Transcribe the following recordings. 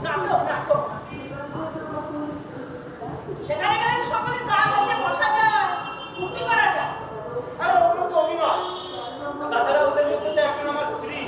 নাটক নাটক সেখানে গেলে সকলে গা ঘেঁষে বসা যায়, ফুর্তি করা যায়। আরে ওগুলো তো অভিনয়। তাছাড়া ওদের মধ্যে তো একজন আমার স্ত্রী।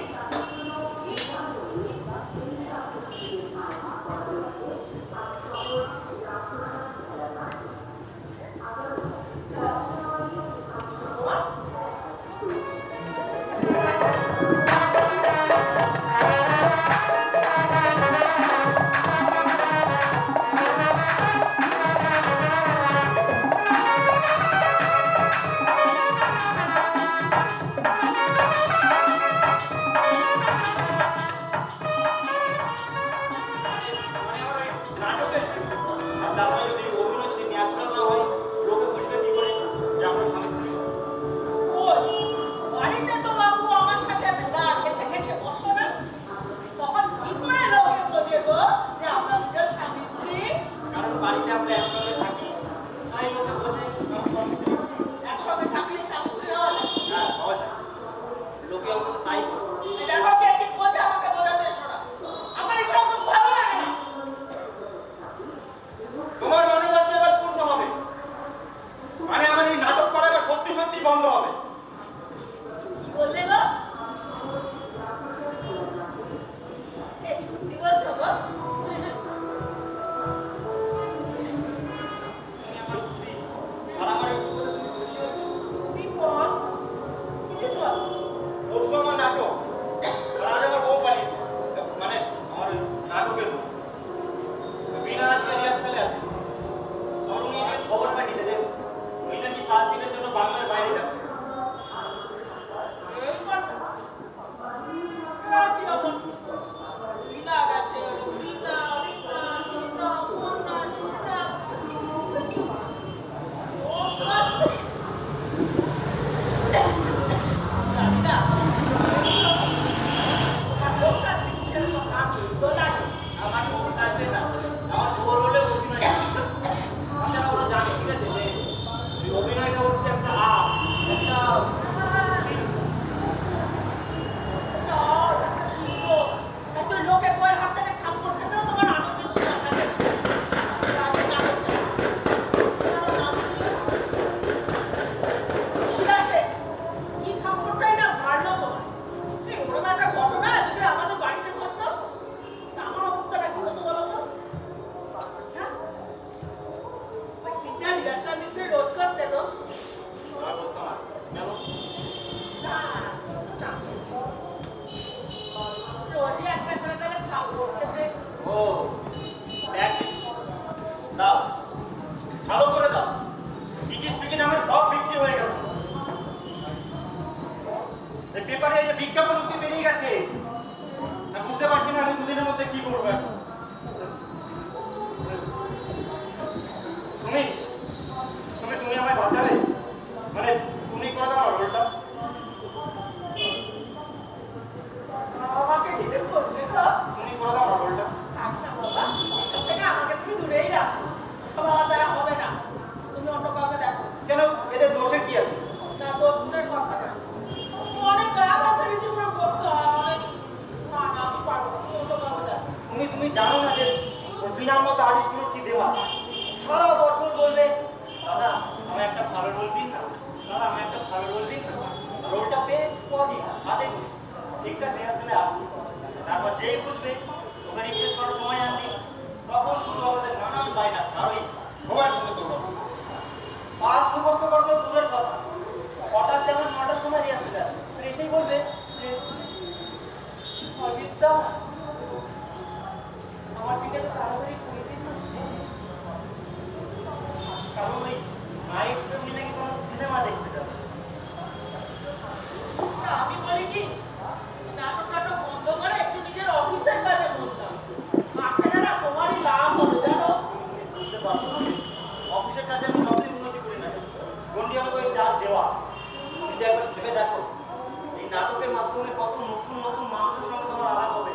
নাটকের মাধ্যমে কত নতুন নতুন মানুষের সঙ্গে তোমার আলাপ হবে,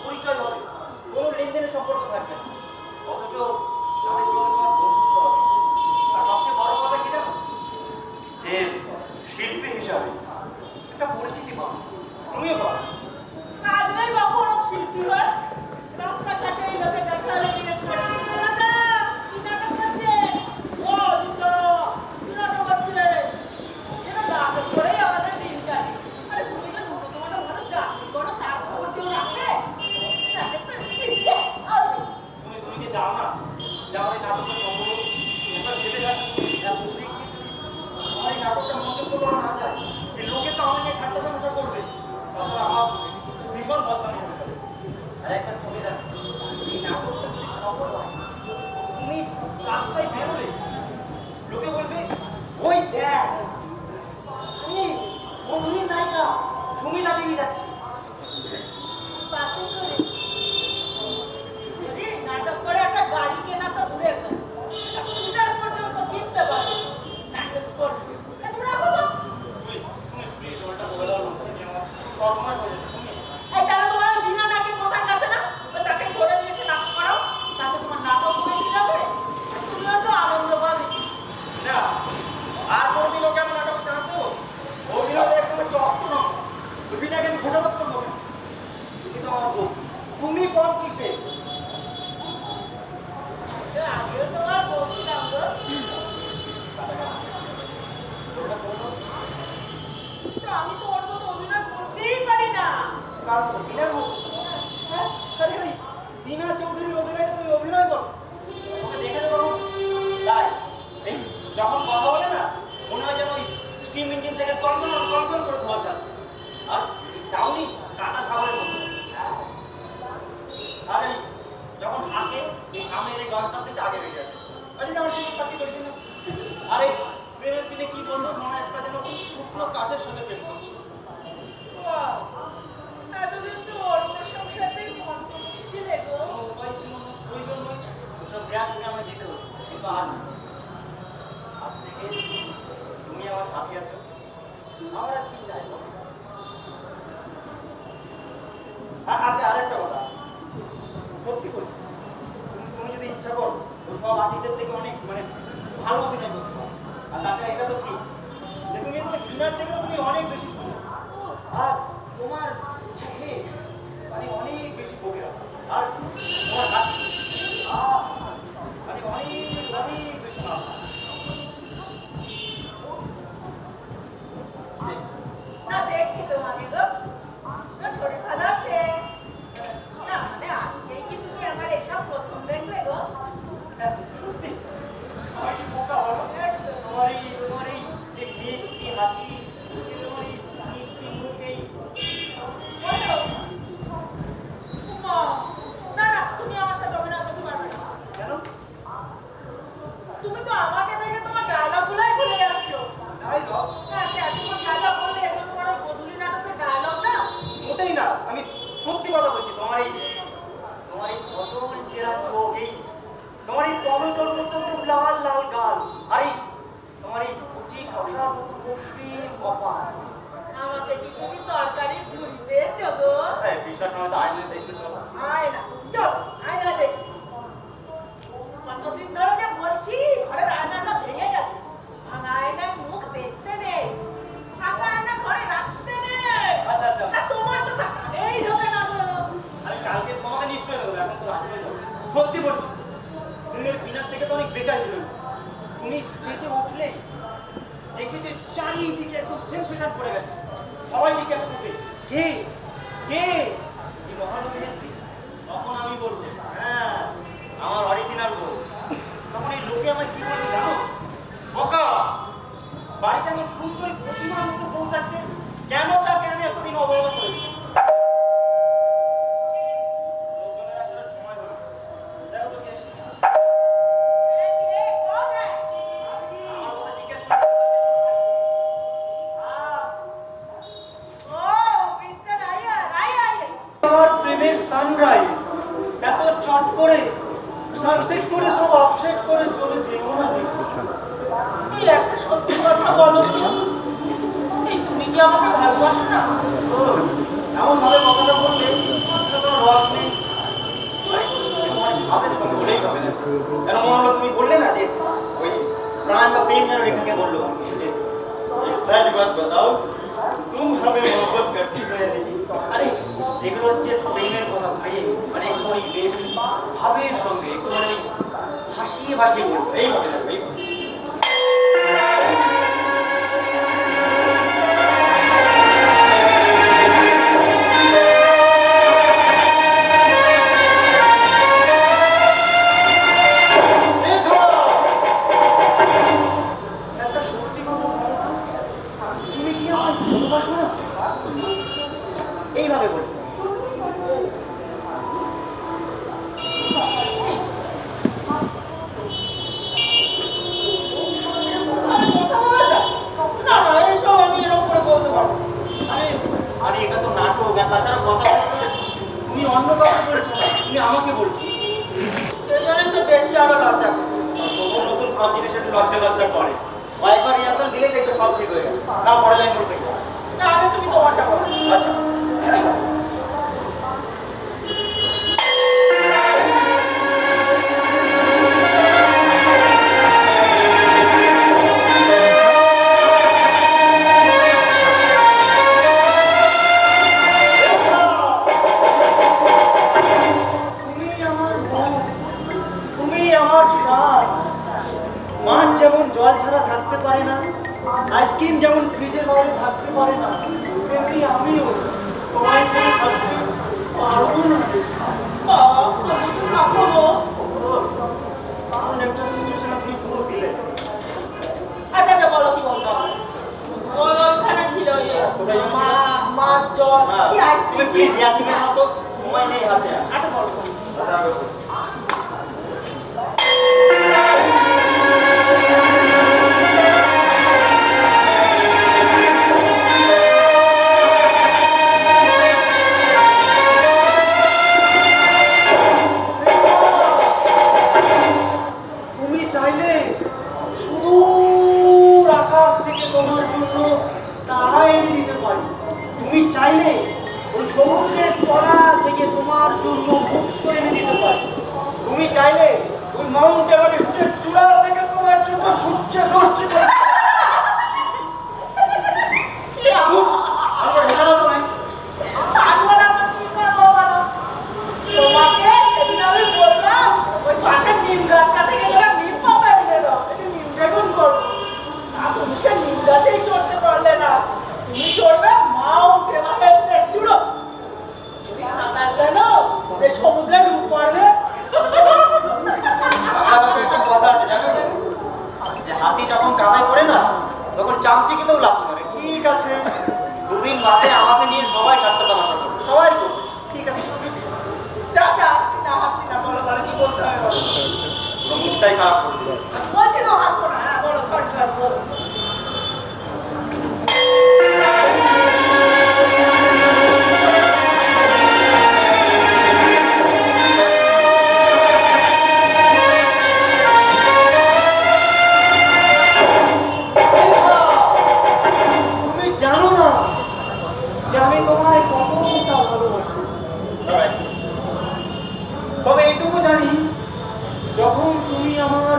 পরিচয় হবে, কোনো লেনদেনের সম্পর্ক থাকবে না। যে আমার এই নাটকের সম্পর্ক এবার ভেবে যাচ্ছি এত দূরে গিয়ে যদি আমার এই নাটকটা মঞ্চে করা না যায়, এই লোকে তো আমার নিয়ে ঠাট্টা তামাশা করবে, তাছাড়া আমার ভীষণ বদনামি হতে পারে। আর একটা তুমি রাখো, এই নাটকটা যদি সফল হয়, তুমি রাস্তায় বেরোলে লোকে বলবে ওই দেখ মধুরীর নায়িকা সুমিতা টিভি যাচ্ছে। বাসে করে যদি নাটক করে একটা গাড়ি কেনা তো দূরের কথা, স্কুটার পর্যন্ত কিনতে পারে নাটক করবে। তুমি রাখো তো। সর্বনাশ হয়ে যাচ্ছে। এই তাহলে তোমার বিনা নাকে কোথায় গেছে না, ওই তাকে ধরে নিয়ে এসে নাটক করাও, তাতে তোমার নাটক হয়ে যাবে, তুমিও তো আনন্দ পাবে। না, আর কোনোদিন ওকে আমি নাটক চাচ্ছো অভিনয় একদম একটু অর্থ নয়, অভিনয়কে আমি ঘোষাবাদ করবো না। তুমি তো আমার বউ, তুমি কম কিসে? আগেও তোমার বলছিলাম গো, তো আমি তো ওর মতো অভিনয় করতেই পারি না। কারণ বিনার মতো হ্যাঁ আরে আরে বিনা চৌধুরীর অভিনয়টা তুমি অভিনয় করো, ওকে দেখে দেবো তাই এই যখন কথা বলে না মনে হয় যেন ওই স্টিম ইঞ্জিন থেকে কনকন কনকন করে ধোয়া যায়, আর চাউনি কাটা সাগরের মতো। আর এই যখন হাসে এই সামনের এই গল্পটা থেকে আগে বেরিয়ে যাবে। আচ্ছা আমার সাথে পার্টি করে দিন না। আর এই প্রেমের সিনে কি বলবো, মনে হয় একটা যেন শুকনো কাঠের সাথে প্রেম করছে। বাহ, এতদিন তো ওর প্রশংসাতেই পঞ্চমুখী ছিলে গো। কোনো উপায় ছিল না, ওই জন্যই ওসব ব্র্যাক করে আমার যেতে হতো। কিন্তু আজ আজ থেকে তুমি আমার সাথে আছো, আমার আর কি চাই বলো? আচ্ছা আরেকটা কথা, সত্যি বলছি, তুমি যদি ইচ্ছা করো ও সব আর্টিস্টদের থেকে অনেক মানে ভালো অভিনয় করতে পারো। আর তাছাড়া এটা তো ঠিক যে তুমি তো ডিনার থেকে তুমি অনেক বেশি সুন্দর, আর তোমার চোখে মানে অনেক বেশি গভীর, আর তোমার হাসি মানে অনেক অনেক বেশি ভালো। না দেখছি তোমাকে গো, তোমার শরীর ভালো আছে? না মানে আজকেই কি তুমি আমার এসব প্রথম দেখলে গো? সত্যি আমার কি বোকা বলো, তোমার এই যে মিষ্টি হাসি, তোমার এই মিষ্টি মুখেই বলো। উমা, না না তুমি আমার সাথে অভিনয় করতে পারবে না। কেন? তুমি তো আমাকে দেখে তোমার ডায়লগগুলোই ভুলে যাচ্ছ। ডায়লগ? হ্যাঁ, এতক্ষণ ডায়লগ বললে এগুলো তোমার ওই বদুলি নাটকের ডায়লগ না? মোটেই না, আমি সত্যি কথা বলছি। তোমার এই পটল চেরা চোখ, এই তোমার এই টমেটোর মতো লাল লাল গাল, আর এই তোমার এই কুচি শশার মতো মসৃণ কপাল। আমাকে কি তুমি তরকারির ঝুড়ি পেয়েছো গো? হ্যাঁ, বিশ্বাস নয় তো আয়না দেখবে তো। আয়না, চল আয়না দেখি। কতদিন ধরে যে বলছি ঘরের আয়নাটা ভেঙে গেছে, ভাঙা আয়নায় মুখ দেখতে নেই, ফাঁকা আয়না ঘরে রাখতে নেই। আচ্ছা আচ্ছা, তা তোমার তো তা কানেই ঢোকে না গো। আমি কালকে তোমাকে নিশ্চয়ই দেবো, এখন তো রাজি হয়ে যাবো। সত্যি বলছি, তুমি ওই বিনার থেকে তো অনেক বেটার হিরো। তুমি স্টেজে উঠলে দেখবে যে চারিদিকে একদম সেন্সেশন পড়ে গেছে, সবাই জিজ্ঞাসা করবে কে কে এই মহানবী নেত্রী। তখন আমি বলবো হ্যাঁ আমার অরিজিনাল বউ। তখন এই লোকে আমার কি বলবে জানো? বোকা, বাড়িতে এমন সুন্দরী প্রতিমার মতো বউ থাকতে কেন তাকে আমি এতদিন অবহেলা করেছি? লোকজনের আসলে সময় হলো। দেখো তো কে এ কে কোন রে? আমার কথা জিজ্ঞেস করে। ও মিস্টার আইয়ার, আইয়ার। আমার প্রেমের সানরাইজ এত চট করে সানসেট করে সব আপসেট করে চলে যেও না দেখো। এই একটা সত্যি কথা বলো তো, এই তুমি কি আমাকে ভালোবাসো না? এমন ভাবে কথাটা বললে আসলে কোনো রস নেই। তোমার ভাবের সঙ্গে বলেই হবে না। কেন মনে হলো তুমি বললে না যে ওই প্রাণ বা প্রেম যেন রেখাকে বললো যে सच बात बताओ तुम हमें मोहब्बत करती हो या नहीं? আরে এগুলো হচ্ছে প্রেমের কথা ভাই, মানে একটু ওই বেশ ভাবের সঙ্গে একটু মানে হাসিয়ে ভাসিয়ে বলবো এইভাবে না এইভাবে। তুমি অন্য কাউকে বলছো না, তুমি আমাকে বলছো। সেই জন্য তো বেশি আরো লজ্জা করছে। নতুন নতুন সব জিনিস একটু লজ্জা লজ্জা করে। কয়েকবার রিহার্সাল দিলেই দেখবে সব ঠিক হয়ে গেছে। না পরে লাইন বলতে গেলে। না আগে তুমি তোমারটা করো। আচ্ছা। তুমি আমার মন, তুমি আমার প্রাণ। মাছ যেমন জল ছাড়া থাকতে পারে না, আইসক্রিম যেমন ফ্রিজের বাইরে থাকতে পারে না, তেমনি আমিও তোমার সাথে থাকতে পারবো না। বাবা, তুমি রাখো গো। এমন একটা সিচুয়েশন প্লিজ পুরো দিলে। আচ্ছা আচ্ছা বলো কি বলতে হবে। ওইখানে ছিল ওই যে কোথায় যেন ছিল? মাছ জল কি তুমি আইসক্রিম। প্লিজ ইয়ার্কিমের মতো সময় নেই হাতে। আচ্ছা বলো। আচ্ছা আগে বলো। তুমি চাইলে সুদূর আকাশ থেকে তোমার জন্য তারা এনে দিতে পারি। তুমি চাইলে ওই সমুদ্রের তলা থেকে তোমার জন্য মুক্ত এনে দিতে পারি। তুমি চাইলে ওই মাউন্ট এভারেস্টের চূড়া থেকে তোমার জন্য সূর্যের রশ্মি করে কি আমার হেসানো তো নাই। তারপর আবার কি করবো বলো? তোমাকে সেদিন আমি বললাম ওই পাশের নিম গাছটা থেকে গেলাম নিম পাতা এনে দাও, একটু নিম বেগুন করবো। তা তুমি সে নিম গাছেই চড়তে পারলে না, তুমি চড়বে মাউন্ট এভারেস্টের চূড়ো। তুমি সাঁতার জানো? এই সমুদ্রে ডুব পড়বে। বাংলা ভাষায় একটা কথা আছে জানো তো, যে হাতি যখন কাদায় পড়ে না তখন চামচিকেতেও লাফ মারে। ঠিক আছে, দুদিন বাদে আমাকে নিয়ে সবাই ঠাট্টা তামাশা করবে, সবাই করবে। ঠিক আছে, যা যা, হাসছি না, বলো বলো কি বলতে হবে বলো। পুরো মুডটাই খারাপ করে দিল। বলছি তো হাসবো না, হ্যাঁ বলো, সরি সরি বলো। তুমি জানো না যে আমি তোমায় কতটা ভালোবাসি। তবে এটুকু জানি, যখন তুমি আমার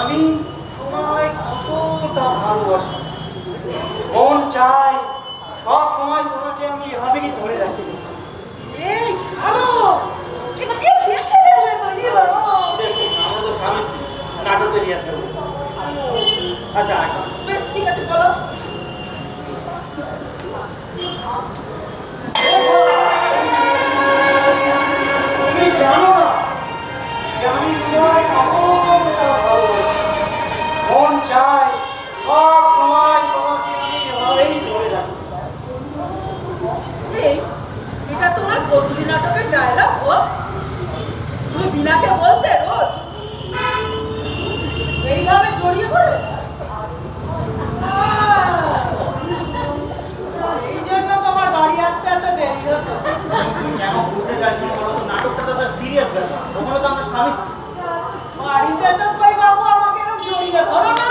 আমি তোমায় কতটা ভালোবাসি, মন চাই সব সময় তোমাকে আমি এভাবেই ধরে রাখি। এই ছাড়ো, একে দেখে ফেলবে তো ই বাবা। দেখুন, আমরা তো স্বামী স্ত্রী, নাটকের রিহার্সাল করছি। আচ্ছা বেশ ঠিক আছে, বলো। তুমি জানো না যে আমি তোমায় কতটা ভালোবাসি, মন চাই সব সময় তোমাকে আমি এভাবেই ধরে রাখি। এই, এটা তোমার বদলি নাটকের ডায়লগ গো। তুমি বিনাকে বলতে রোজ এইভাবে জড়িয়ে পড়ে? এই জন্য তোমার বাড়ি আসতে এত দেরি হতো। তুমি কেন বুঝতে চাইছো না বলো তো? নাটকটা তো সিরিয়াস ব্যাপার, ওখানে তো আমরা স্বামী স্ত্রী। বাড়িতে তো কই বাবু আমাকে এরকম জড়িয়ে ধরো না।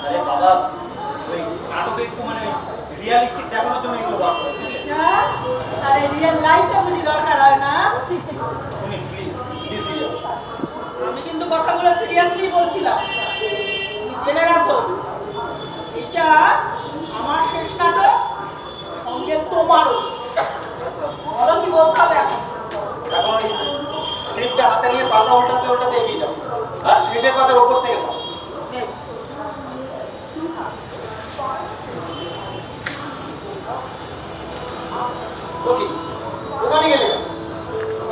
আরে বাবা, ওই নাটকে একটু মানে রিয়ালিস্টিক দেখানোর জন্য এগুলো বলা হয়। আচ্ছা, আরে রিয়েল লাইফে বুঝি দরকার হয় না? তুমি প্লিজ সিরিয়াস। আমি কিন্তু কথাগুলো সিরিয়াসলি বলছিলাম। তুমি জেনে রাখো, এটা আমার শেষ নাটক, সঙ্গে তোমারও। বলো কি বলতে হবে এখন? এখন ওই স্ক্রিপ্টটা হাতে নিয়ে পাতা উল্টাতে উল্টাতে এগিয়ে যাও, আর শেষের পাতার উপর থেকে দাও। বেশ। ওকে, ওখানে গেলে কেন?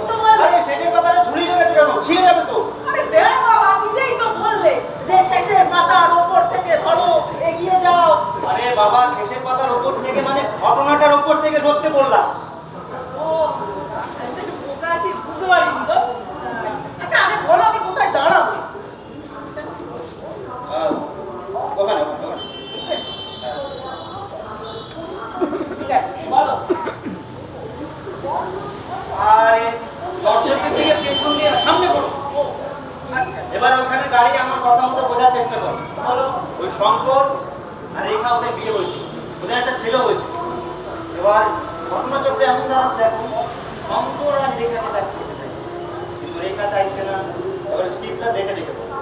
তোমার আরে শেষের পাতাটা ঝুলিয়ে রেখেছে কেন? ছিঁড়ে যাবে তো। আরে বেড়া বাবা, নিজেই তো বললে যে শেষের পাতার ওপর থেকে ধরো, এগিয়ে যাও। আরে বাবা, শেষের পাতার উপর থেকে মানে ঘটনাটার উপর থেকে ধরতে বললাম। ও, আমি তো একটু বোকা আছি, বুঝতে পারিনি তো। আচ্ছা, আগে বলো আমি কোথায় দাঁড়াবো? ওখানে ওখানে ওখানে। ঠিক আছে, বলো। আরে দর্শকদের দিকে পেছন দিয়ে সামনে করো। আচ্ছা, এবার ওখানে দাঁড়িয়ে আমার কথা মতো বোঝার চেষ্টা করো। বলো। ওই শঙ্কর আর রেখা ওদের বিয়ে হয়েছে, ওদের একটা ছেলে হয়েছে। এবার ঘটনাচক্রে এমন দাঁড়াচ্ছে এখন শঙ্কর আর রেখাকে তার খেতে চাই, কিন্তু রেখা চাইছে না। এবার স্ক্রিপ্টটা দেখে দেখে বলো।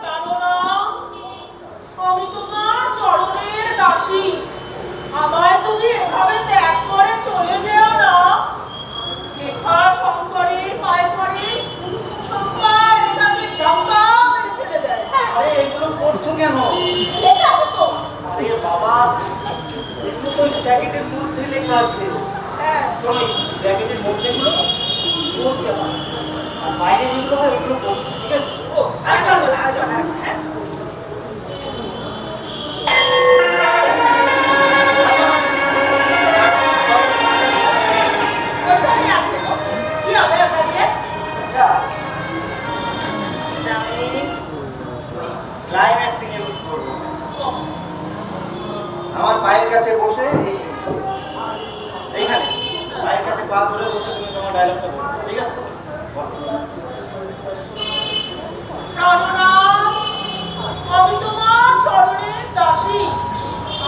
জানো না, আমি তোমার চরণের দাসী। আমায় তুমি এভাবে ত্যাগ করে চলে যেও না। রেখা শঙ্করের পায়ে পড়ে, শঙ্কর রেখাকে ধাক্কা মেরে ফেলে দেয়। আরে এগুলো করছো কেন? লেখা আছে তো? আরে বাবা, এগুলো তো জ্যাকেটের মধ্যে লেখা আছে। হ্যাঁ। শোনো, জ্যাকেটের মধ্যেগুলো পড়তে হয়, আর বাইরে যেগুলো হয় ওগুলো পড়তে, ঠিক আছে? ও, আরেকবার বলো, আরেকবার, হ্যাঁ। ওইখানে আছে গো। কি হবে ওটা দিয়ে? এটা এটা আমি ক্লাইম্যাক্সিং ইউজ করবো। ও, আমার পায়ের কাছে বসে এইখানে পায়ের কাছে পা ধরে বসে তুমি তোমার ডায়লগটা বলো, ঠিক আছে? জানো না, আমি তোমার চরণের দাসী।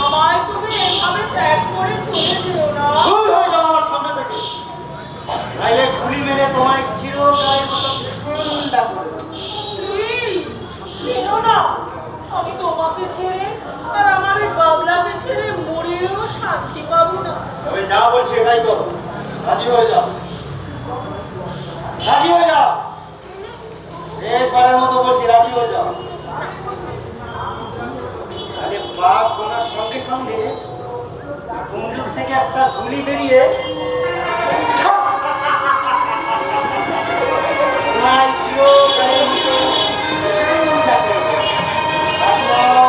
আমায় তুমি এভাবে ত্যাগ করে চলে যেও না। দূর হয়ে যাও আমার সামনে থেকে, নাইলে গুলি মেরে তোমায় চিরকালের মতো ঠান্ডা করে দেবো। প্লিজ, এনো না। আমি তোমাকে ছেড়ে আর আমার এই বাবলাকে ছেড়ে মরেও শান্তি পাবো না। তবে যা বলছি এটাই করো, রাজি হয়ে যাও, রাজি হয়ে যাও। শেষবারের মতো বলছি, রাজি হয়ে যাও। আরে পাঁচ গোনার সঙ্গে সঙ্গে বন্দুক থেকে একটা গুলি বেরিয়ে তোমায় চিরকালের মতো ঠান্ডা করে দেবো। রাজি হও।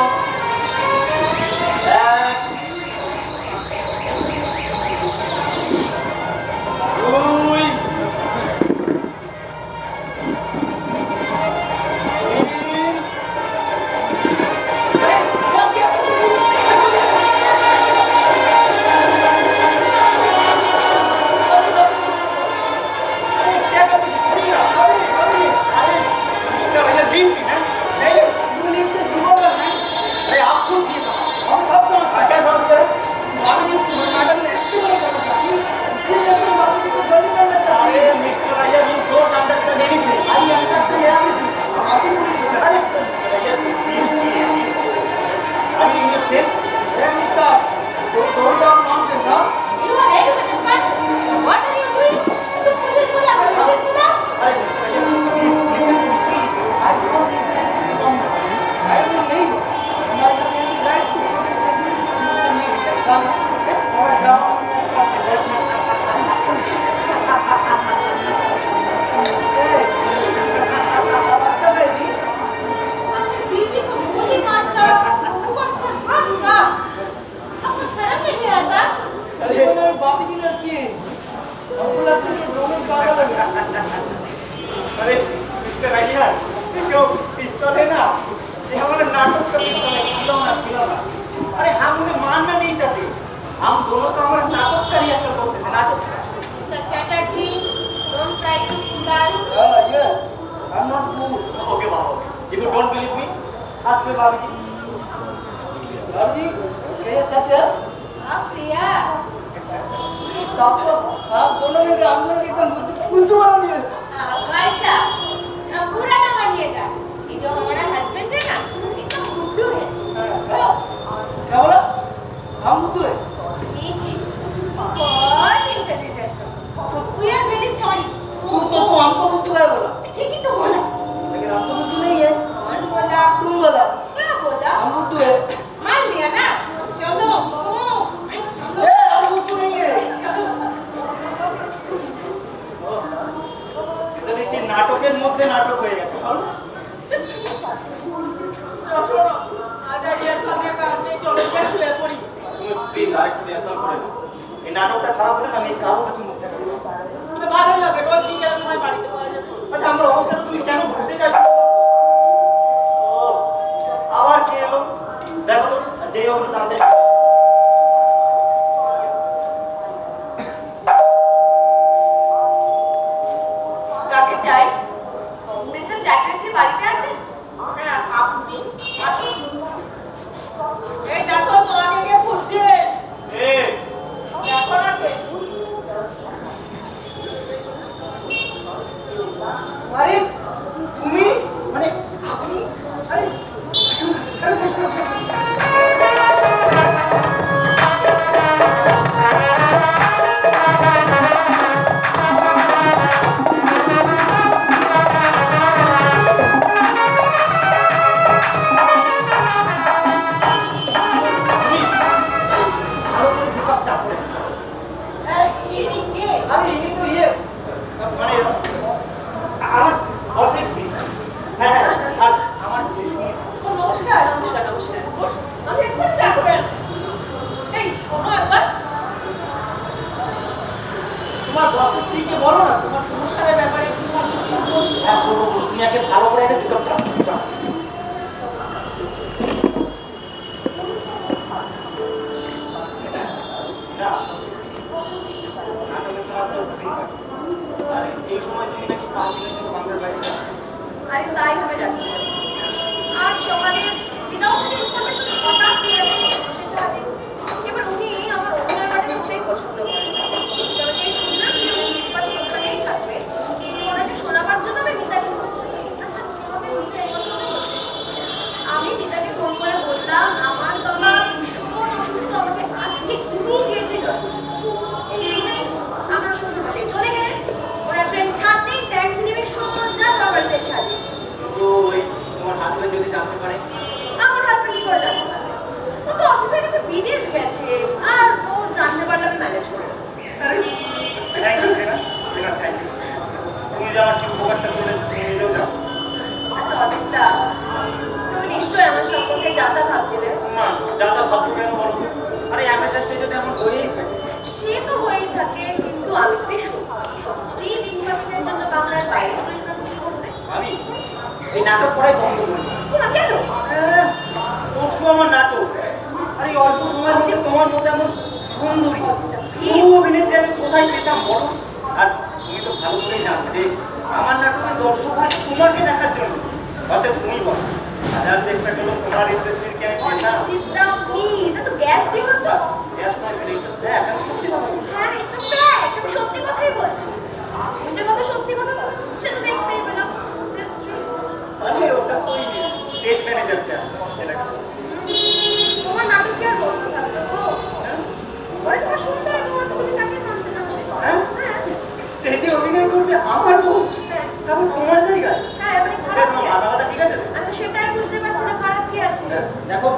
এক, দুই, তিন, अरे मिस्टर आइया क्यों पिस्तौल है ना ये हमारा नाटक का पिस्तौल है खिलौना अरे हम उन्हें मानना नहीं चाहते हम दोनों तो हमारा नाटक का रिहर्सल करते थे नाटक का Mr. Chatterjee, don't try to fool us. yes I'm not fool okay Baba if you don't believe me ask me बाबूजी ये सच है हाँ प्रिया तो आप दोनों मिलकर हम दोनों को एकदम बुद्धू बना दिए भाई साहब पूरा ना मानिएगा ये जो हमारा हस्बैंड है ना एकदम बुद्धू है क्या बोला हम बुद्धू है जी जी बहुत intelligent we are very sorry तो हमको बुद्धू क्या बोला ठीक ही तो बोला लेकिन हम तो बुद्धू नहीं है कौन बोला तुम बोला क्या बोला हम बुद्धू है मान लिया ना चलो ए हम बुद्धू नहीं है এটা দেখছি নাটকের মধ্যে নাটক হয়ে গেছে বলো শোনো আজ রিহার্সাল দিয়ে কাজ নেই চলো গিয়ে শুয়ে পড়ি তুমি প্লিজ আরেকটু রিহার্সাল করে নাও এই নাটকটা খারাপ হলে না আমি কারো কাছে মুখ দেখাবো না। তো ভালোই হবে রোজ বিকেলের সময় বাড়িতে পাওয়া যাবে আচ্ছা আমার অবস্থাটা তুমি কেন বুঝতে চাইছো ও আবার কে এলো দেখো তো যেই হোক তাড়াতাড়ি কাকে চাই মিস্টার চ্যাটার্জি বাড়িতে আছেন হ্যাঁ আপনি আসুন এই দেখো তোমাকে কে খুঁজছে এ দেখো না কে আরে তুমি মানে আপনি আরে ভালো করে দুকাপ চা করে এই ইনি কে আরে ইনি তো ইয়ে মানে আমার বসের স্ত্রী হ্যাঁ আর আমার স্ত্রী নমস্কার নমস্কার নমস্কার বস আমি এক্ষুনি চা করে আছি এই শোনো একবার তোমার বসের স্ত্রীকে বলো না তোমার সংসারের ব্যাপারে একটু হ্যাঁ বলবো তুমি আগে ভালো করে একটা দুকাপ চা চা না নাটকে তোমার তো অভিনয় হয়। আর এই সময় তুমি নাকি 5 দিনের জন্য বাংলার বাইরে যাও। আরে তাই হবে যাচ্ছে আজ সকালে বিনামূল্যে ইনফরমেশন হঠাৎ পেয়ে গেছে শেষে আছে এবার উনি আমার অভিনয় পাঠে খুবই পছন্দ করেন তবে যে শুনলাম নির্বাচন ওখানেই থাকবে ওনাকে শোনাবার জন্য আমি নিতাকে ফোন করি আচ্ছা তোমাকে নিতা এই কথা বলছে আমি নিতাকে ফোন করে বললাম আমার বাবা ভীষণ অসুস্থ আমাকে আজকে ইমিডিয়েটলি জয়েন এই শুনে আমার শ্বশুর বাড়ি চলে গেলেন ওরা ট্রেন ছাড়তেই ট্যাক্সি নেমে সোজা বাড়িতে এসে হাজির তো ওই তোমার হাজবেন্ড যদি জানতে পারে আমার হাজবেন্ড কি করে জানতে পারবে ও তো অফিসের কাছে বিদেশ গেছে আর ও জানতে পারলে আমি ম্যানেজ করে নেবো। থ্যাংক ইউ থ্যাংক ইউ তুমি যে আমার কি উপকারটা করলে তুমি নিজেও যাও আচ্ছা অজিতদা তুমি নিশ্চয়ই আমার সম্পর্কে যা তা ভাবছিলে মা দাদা ভাবছো কেন বলো আরে অ্যামেচার স্টেজে তো এমন হয়েই থাকে সে তো হয়েই থাকে কিন্তু আমি যদি সত্যি সত্যি নির্বাচনের জন্য বাংলার বাইরে চলে যেতাম কি করবে আমি এই নাটক করাই বন্ধ করি না কেন পরশু আমার নাটক আরে এই অল্প সময়ের মধ্যে তোমার মতো এমন সুন্দরী শুভ অভিনেত্রী আমি কোথায় পেতাম বলো আর তুমি তো ভালো করেই জানো যে আমার নাটকে দর্শক হয় তোমাকে দেখার জন্য অতএব তুমি বলো হাজার চেষ্টা করলো তোমার ইন্টারেস্টকে আমি পেতাম sit down please এত গ্যাস দিও না তো গ্যাস নয় ফেলেছো হ্যাঁ এখন সত্যি কথা বলছি হ্যাঁ it's a fact আমি সত্যি কথাই বলছি বুঝে কথা সত্যি কথা বল সে তো দেখতেই পেলাম সিস্টার আরে ওটা তো ওই স্টেজ ম্যানেজারটা এলাকা তোমার নাটক কি আর বন্ধ থাকলো গো ওরে তোমার সুন্দর বউ আছে তুমি তাকে মানছে না হ্যাঁ হ্যাঁ স্টেজে অভিনয় করবে আমার বউ তারপর তোমার জায়গায় হ্যাঁ এবারে খারাপ তোমার কি মাথা আছে? ব্যথা ঠিক আছে আমি তো সেটাই বুঝতে পারছি না খারাপ কি আছে দেখো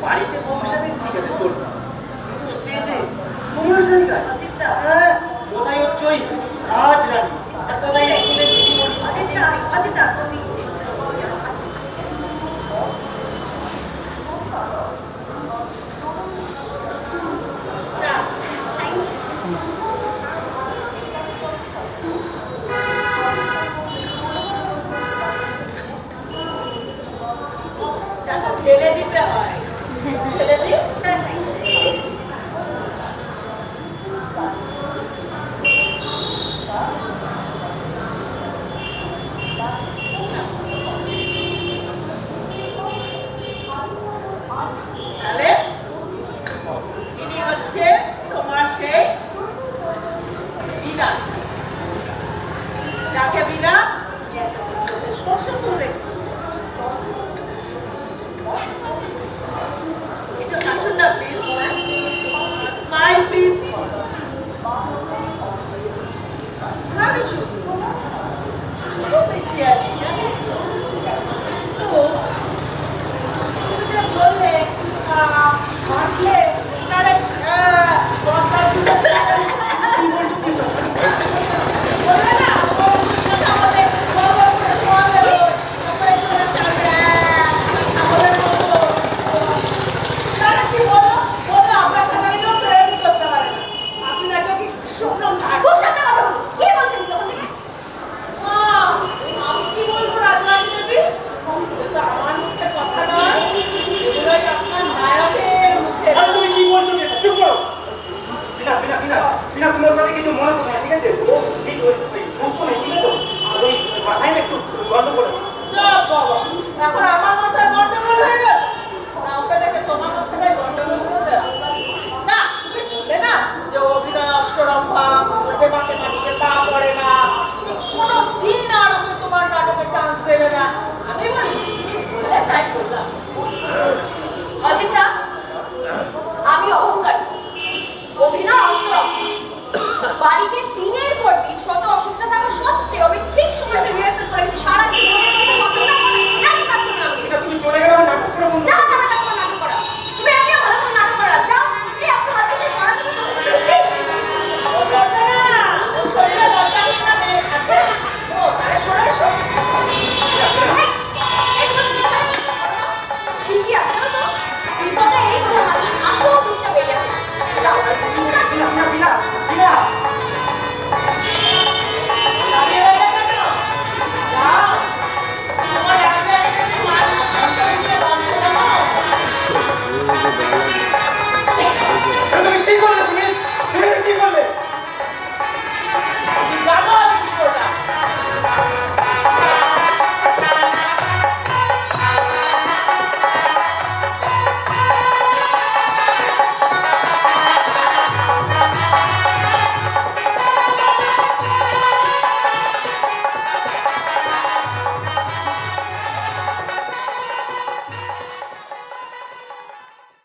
বাড়িতে বউর সাথে ঠিক আছে চলবে কিন্তু স্টেজে তোমার জায়গায় অজিতদা হ্যাঁ কোথায় হচ্ছে ওই রাজরানী আর কোথায় স্কুলের দিদিমণি অজিতদা অজিতদা তুমি চা থ্যাংক ইউ বিনা বিনা তোমার কথা কিছু মনে করো না, ঠিক আছে? ও এই সুস্থ নেই, ঠিক আছে? আর ওই মাথায় না একটু গন্ডগোল আছে। চুপ বাবা, এখন আমার মাথায় গন্ডগোল হয়ে গেল না, ওকে দেখে তোমার মাথায় গন্ডগোল হয়ে গেল না। তুমি বললে না যে অভিনয় অষ্টরম্ভা, ওকে মাঠে পা পড়ে না, কোনো দিন আর ওকে তোমার নাটকে চান্স দেবে না। আমি বলি বলে তাই বললাম। অজিতদা